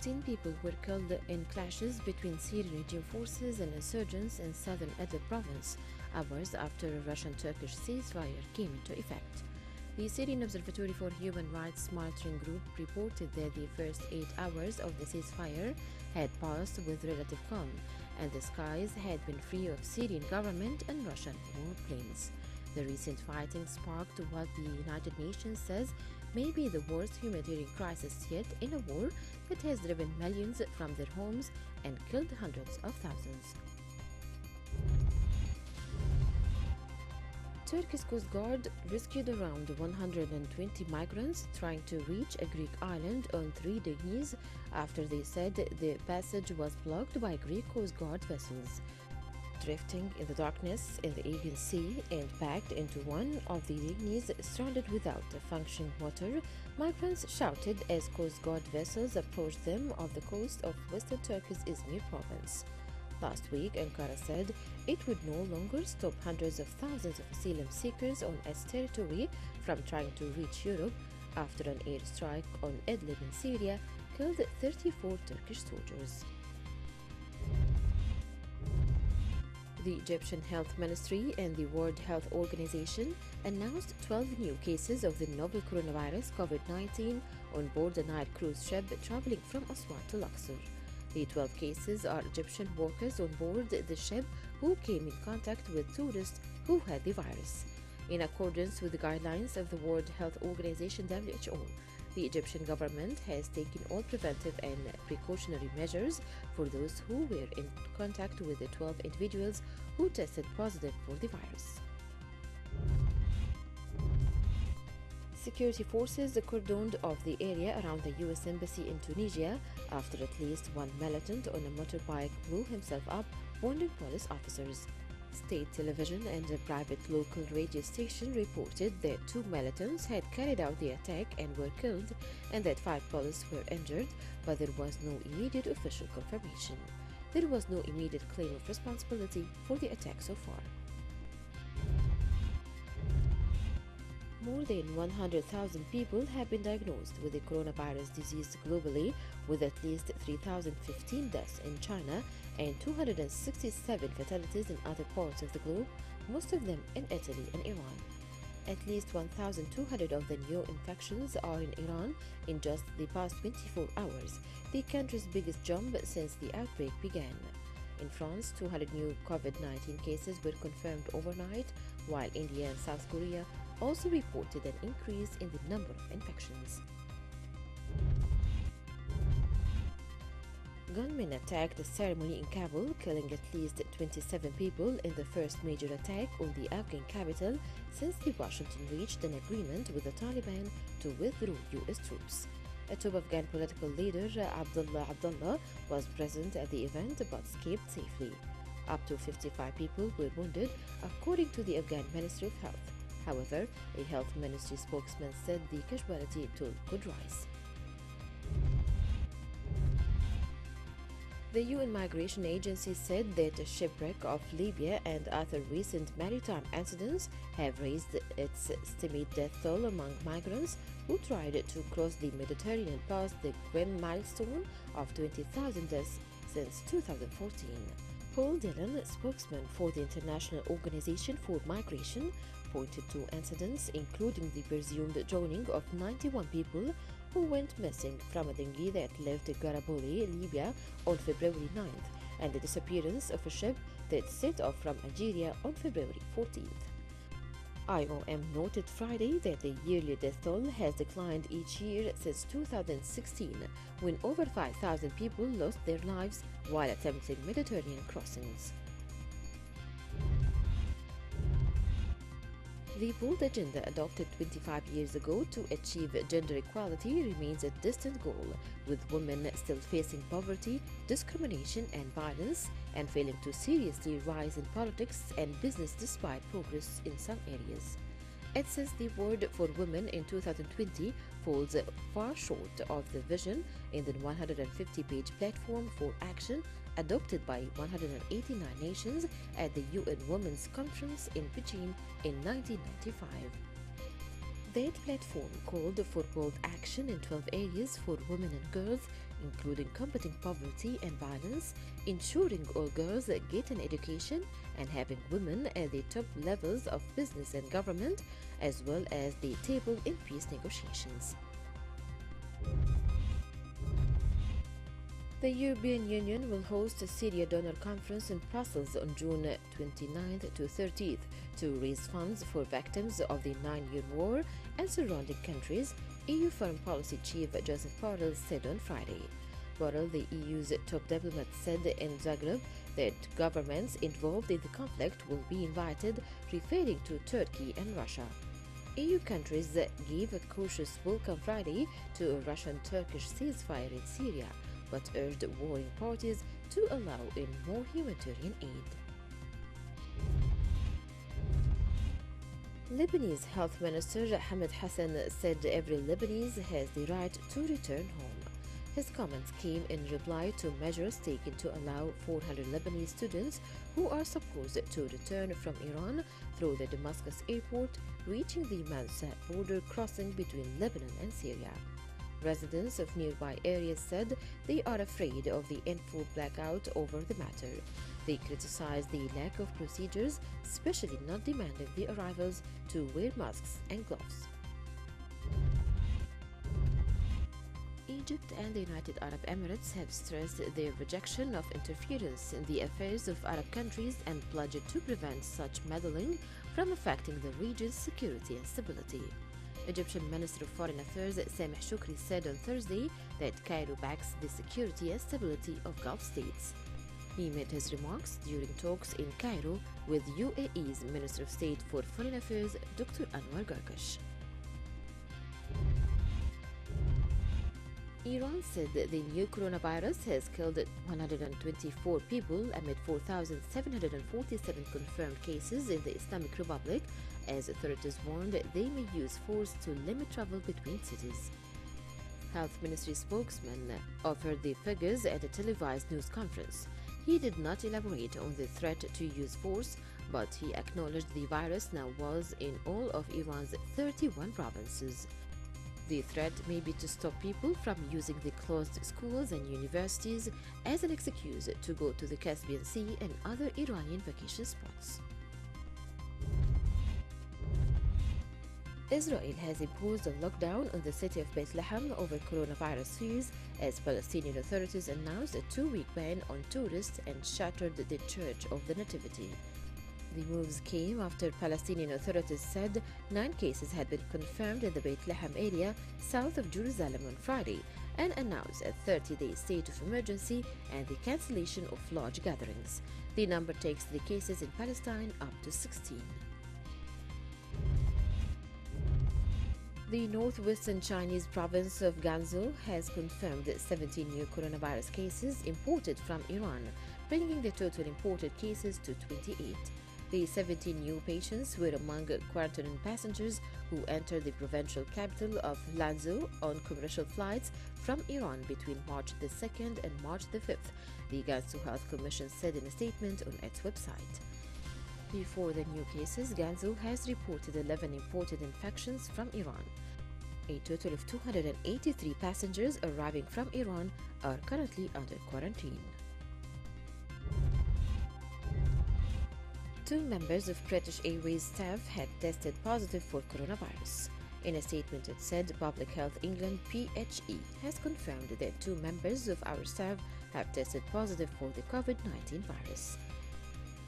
14 people were killed in clashes between Syrian regime forces and insurgents in southern Idlib province, hours after a Russian-Turkish ceasefire came into effect. The Syrian Observatory for Human Rights Monitoring Group reported that the first 8 hours of the ceasefire had passed with relative calm, and the skies had been free of Syrian government and Russian warplanes. The recent fighting sparked what the United Nations says may be the worst humanitarian crisis yet in a war that has driven millions from their homes and killed hundreds of thousands. Turkey's Coast Guard rescued around 120 migrants trying to reach a Greek island on 3 days after they said the passage was blocked by Greek Coast Guard vessels. Drifting in the darkness in the Aegean Sea and packed into one of the dinghies stranded without a functioning water, migrants shouted as Coast Guard vessels approached them off the coast of western Turkey's Izmir province. Last week, Ankara said it would no longer stop hundreds of thousands of asylum seekers on its territory from trying to reach Europe after an airstrike on Idlib in Syria killed 34 Turkish soldiers. The Egyptian Health Ministry and the World Health Organization announced 12 new cases of the novel coronavirus COVID-19 on board a Nile cruise ship traveling from Aswan to Luxor. The 12 cases are Egyptian workers on board the ship who came in contact with tourists who had the virus. In accordance with the guidelines of the World Health Organization (WHO), the Egyptian government has taken all preventive and precautionary measures for those who were in contact with the 12 individuals who tested positive for the virus. Security forces cordoned off the area around the U.S. Embassy in Tunisia after at least one militant on a motorbike blew himself up, warning police officers. State television and a private local radio station reported that 2 militants had carried out the attack and were killed, and that 5 police were injured, but there was no immediate official confirmation. There was no immediate claim of responsibility for the attack so far. More than 100,000 people have been diagnosed with the coronavirus disease globally, with at least 3,015 deaths in China and 267 fatalities in other parts of the globe, most of them in Italy and Iran. At least 1,200 of the new infections are in Iran in just the past 24 hours, the country's biggest jump since the outbreak began. In France, 200 new COVID-19 cases were confirmed overnight, while India and South Korea also reported an increase in the number of infections. Gunmen attacked a ceremony in Kabul, killing at least 27 people in the first major attack on the Afghan capital since Washington reached an agreement with the Taliban to withdraw U.S. troops. A top Afghan political leader, Abdullah Abdullah, was present at the event but escaped safely. Up to 55 people were wounded, according to the Afghan Ministry of Health. However, a health ministry spokesman said the casualty toll could rise. The UN Migration Agency said that the shipwreck of Libya and other recent maritime incidents have raised its estimated death toll among migrants who tried to cross the Mediterranean past the grim milestone of 20,000 deaths since 2014. Paul Dillon, spokesman for the International Organization for Migration, pointed to incidents including the presumed drowning of 91 people who went missing from a dinghy that left Garabuli, Libya on February 9th, and the disappearance of a ship that set off from Algeria on February 14th. IOM noted Friday that the yearly death toll has declined each year since 2016, when over 5,000 people lost their lives while attempting Mediterranean crossings. The bold agenda adopted 25 years ago to achieve gender equality remains a distant goal, with women still facing poverty, discrimination, and violence, and failing to seriously rise in politics and business despite progress in some areas. It says the word for women in 2020 falls far short of the vision in the 150-page platform for action adopted by 189 nations at the UN Women's Conference in Beijing in 1995. That platform called for bold action in 12 areas for women and girls, including combating poverty and violence, ensuring all girls get an education, and having women at the top levels of business and government, as well as the table in peace negotiations. The European Union will host a Syria donor conference in Brussels on June 29th to 30th to raise funds for victims of the 9-year war and surrounding countries, EU Foreign Policy Chief Joseph Borrell said on Friday. Borrell, the EU's top diplomat, said in Zagreb that governments involved in the conflict will be invited, referring to Turkey and Russia. EU countries gave a cautious welcome Friday to a Russian-Turkish ceasefire in Syria, but urged warring parties to allow in more humanitarian aid. Lebanese Health Minister Hamid Hassan said every Lebanese has the right to return home. His comments came in reply to measures taken to allow 400 Lebanese students who are supposed to return from Iran through the Damascus airport, reaching the Mansa border crossing between Lebanon and Syria. Residents of nearby areas said they are afraid of the info blackout over the matter. They criticized the lack of procedures, especially not demanding the arrivals to wear masks and gloves. Egypt and the United Arab Emirates have stressed their rejection of interference in the affairs of Arab countries and pledged to prevent such meddling from affecting the region's security and stability. Egyptian Minister of Foreign Affairs Sameh Shoukry said on Thursday that Cairo backs the security and stability of Gulf states. He made his remarks during talks in Cairo with UAE's Minister of State for Foreign Affairs Dr. Anwar Gargash. Iran said that the new coronavirus has killed 124 people amid 4,747 confirmed cases in the Islamic Republic, as authorities warned they may use force to limit travel between cities. Health Ministry spokesman offered the figures at a televised news conference. He did not elaborate on the threat to use force, but he acknowledged the virus now was in all of Iran's 31 provinces. The threat may be to stop people from using the closed schools and universities as an excuse to go to the Caspian Sea and other Iranian vacation spots. Israel has imposed a lockdown on the city of Bethlehem over coronavirus fears as Palestinian authorities announced a 2-week ban on tourists and shuttered the Church of the Nativity. The moves came after Palestinian authorities said 9 cases had been confirmed in the Bethlehem area south of Jerusalem on Friday and announced a 30-day state of emergency and the cancellation of large gatherings. The number takes the cases in Palestine up to 16. The northwestern Chinese province of Gansu has confirmed 17 new coronavirus cases imported from Iran, bringing the total imported cases to 28. The 17 new patients were among quarantined passengers who entered the provincial capital of Lanzhou on commercial flights from Iran between March the 2nd and March the 5th, the Gansu Health Commission said in a statement on its website. Before the new cases, Gansu has reported 11 imported infections from Iran. A total of 283 passengers arriving from Iran are currently under quarantine. 2 members of British Airways staff had tested positive for coronavirus. In a statement, it said Public Health England (PHE) has confirmed that 2 members of our staff have tested positive for the COVID-19 virus.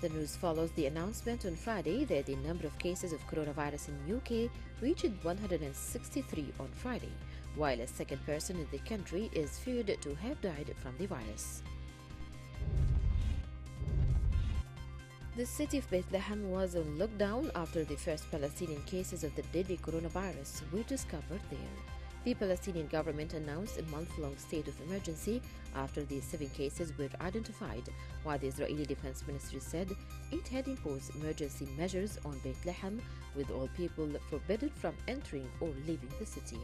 The news follows the announcement on Friday that the number of cases of coronavirus in UK reached 163 on Friday, while a second person in the country is feared to have died from the virus. The city of Bethlehem was on lockdown after the first Palestinian cases of the deadly coronavirus were discovered there. The Palestinian government announced a month-long state of emergency after the 7 cases were identified, while the Israeli Defense Ministry said it had imposed emergency measures on Bethlehem, with all people forbidden from entering or leaving the city.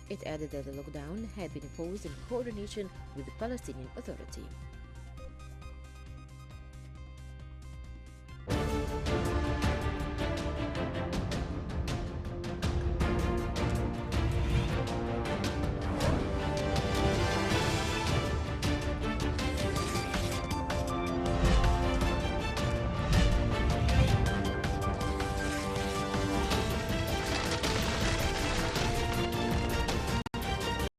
It added that the lockdown had been imposed in coordination with the Palestinian Authority.